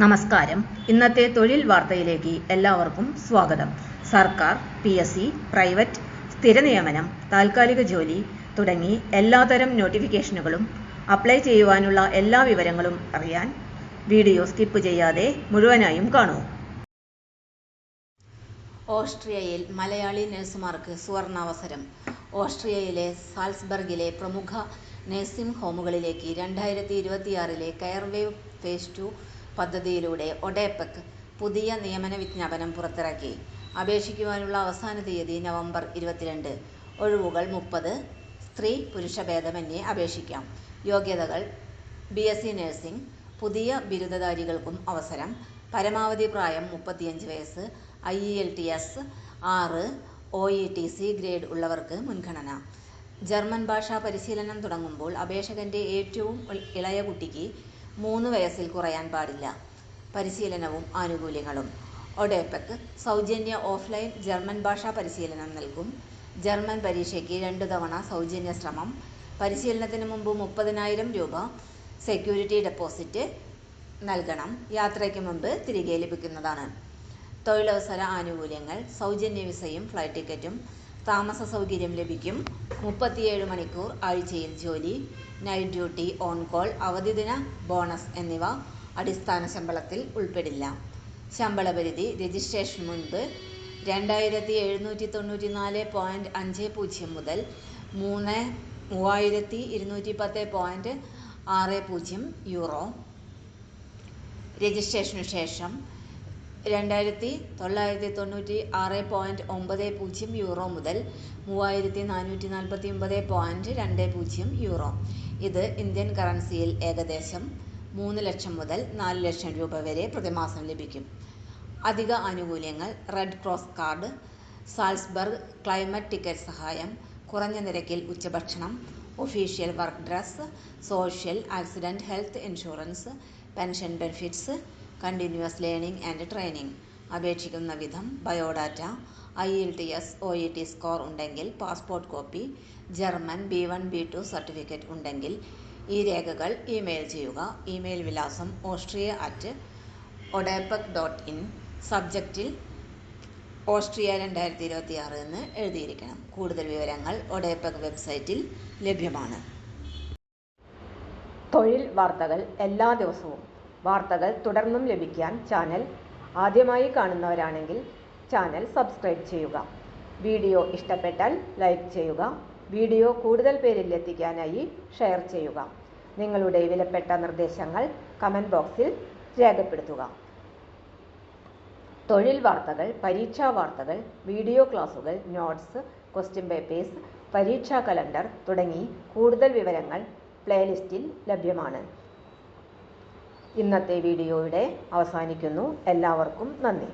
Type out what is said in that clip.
നമസ്കാരം. ഇന്നത്തെ തൊഴിൽ വാർത്തയിലേക്ക് എല്ലാവർക്കും സ്വാഗതം. സർക്കാർ, PSC, പ്രൈവറ്റ്, സ്ഥിര നിയമനം, താൽക്കാലിക ജോലി തുടങ്ങി എല്ലാതരം നോട്ടിഫിക്കേഷനുകളും അപ്ലൈ ചെയ്യുവാനുള്ള എല്ലാ വിവരങ്ങളും അറിയാൻ വീഡിയോ സ്കിപ്പ് ചെയ്യാതെ മുഴുവനായും കാണൂ. ഓസ്ട്രിയയിൽ മലയാളി നഴ്സുമാർക്ക് സുവർണാവസരം. ഓസ്ട്രിയയിലെ സാൽസ്ബർഗിലെ പ്രമുഖ നഴ്സിംഗ് ഹോമുകളിലേക്ക് 2026 കെയർവേവ് ഫേസ് 2 പദ്ധതിയിലൂടെ ഒഡെപെക് പുതിയ നിയമന വിജ്ഞാപനം പുറത്തിറക്കി. അപേക്ഷിക്കുവാനുള്ള അവസാന തീയതി നവംബർ 22. ഒഴിവുകൾ 30. സ്ത്രീ പുരുഷ ഭേദമന്യേ അപേക്ഷിക്കാം. യോഗ്യതകൾ: BSc നഴ്സിംഗ്. പുതിയ ബിരുദധാരികൾക്കും അവസരം. പരമാവധി പ്രായം 35 വയസ്സ്. IELTS 6, OETC ഗ്രേഡ് ഉള്ളവർക്ക് മുൻഗണന. ജർമ്മൻ ഭാഷാ പരിശീലനം തുടങ്ങുമ്പോൾ അപേക്ഷകന്റെ ഏറ്റവും ഇളയ കുട്ടിക്ക് 3 വയസ്സിൽ കുറയാൻ പാടില്ല. പരിശീലനവും ആനുകൂല്യങ്ങളും: ഒഡെപെക് സൗജന്യ ഓഫ്ലൈൻ ജർമ്മൻ ഭാഷാ പരിശീലനം നൽകും. ജർമ്മൻ പരീക്ഷയ്ക്ക് 2 തവണ സൗജന്യ ശ്രമം. പരിശീലനത്തിന് മുമ്പ് 30,000 രൂപ സെക്യൂരിറ്റി ഡെപ്പോസിറ്റ് നൽകണം. യാത്രയ്ക്ക് മുമ്പ് തിരികെ ലഭിക്കുന്നതാണ്. തൊഴിലവസര ആനുകൂല്യങ്ങൾ: സൗജന്യ വിസയും ഫ്ലൈറ്റ് ടിക്കറ്റും. താമസ സൗകര്യം ലഭിക്കും. 37 മണിക്കൂർ ആഴ്ചയിൽ ജോലി. നൈറ്റ് ഡ്യൂട്ടി, ഓൺ കോൾ, അവധിദിന ബോണസ് എന്നിവ അടിസ്ഥാന ശമ്പളത്തിൽ ഉൾപ്പെടില്ല. ശമ്പളപരിധി: രജിസ്ട്രേഷന് മുൻപ് 2,794.50 മുതൽ 3,210.60 യൂറോ. രജിസ്ട്രേഷനു ശേഷം 2,996.90 യൂറോ മുതൽ 3,449.20 യൂറോ. ഇത് ഇന്ത്യൻ കറൻസിയിൽ ഏകദേശം 3 ലക്ഷം മുതൽ 4 ലക്ഷം രൂപ വരെ പ്രതിമാസം ലഭിക്കും. അധിക ആനുകൂല്യങ്ങൾ: red cross card, Salzburg climate ticket സഹായം, കുറഞ്ഞ നിരക്കിൽ ഉച്ചഭക്ഷണം, official work dress, social accident health insurance, pension benefits, continuous learning and training. അപേക്ഷിക്കുന്ന വിധം: ബയോഡാറ്റ, IELTS, OET സ്കോർ ഉണ്ടെങ്കിൽ passport copy, German B1 B2 certificate ഉണ്ടെങ്കിൽ ഈ രേഖകൾ ഇമെയിൽ ചെയ്യുക. ഇമെയിൽ വിലാസം austria@odepec.in. സബ്ജക്റ്റിൽ ഓസ്ട്രിയ 2026 എന്ന് എഴുതിയിരിക്കണം. കൂടുതൽ വിവരങ്ങൾ ഒഡെപെക് വെബ്സൈറ്റിൽ ലഭ്യമാണ്. തൊഴിൽ വാർത്തകൾ എല്ലാ ദിവസവും. വാർത്തകൾ തുടർന്നും ലഭിക്കാൻ ചാനൽ ആദ്യമായി കാണുന്നവരാണെങ്കിൽ ചാനൽ സബ്സ്ക്രൈബ് ചെയ്യുക. വീഡിയോ ഇഷ്ടപ്പെട്ടാൽ ലൈക്ക് ചെയ്യുക. വീഡിയോ കൂടുതൽ പേരിൽ എത്തിക്കാനായി ഷെയർ ചെയ്യുക. നിങ്ങളുടെ വിലപ്പെട്ട നിർദ്ദേശങ്ങൾ കമന്റ് ബോക്സിൽ രേഖപ്പെടുത്തുക. തൊഴിൽ വാർത്തകൾ, പരീക്ഷാ വാർത്തകൾ, വീഡിയോ ക്ലാസുകൾ, നോട്ട്സ്, ക്വസ്റ്റ്യൻ പേപ്പേഴ്സ്, പരീക്ഷാ കലണ്ടർ തുടങ്ങി കൂടുതൽ വിവരങ്ങൾ പ്ലേലിസ്റ്റിൽ ലഭ്യമാണ്. ഇന്നത്തെ വീഡിയോ ഇവിടെ അവസാനിക്കുന്നു. എല്ലാവർക്കും നന്ദി.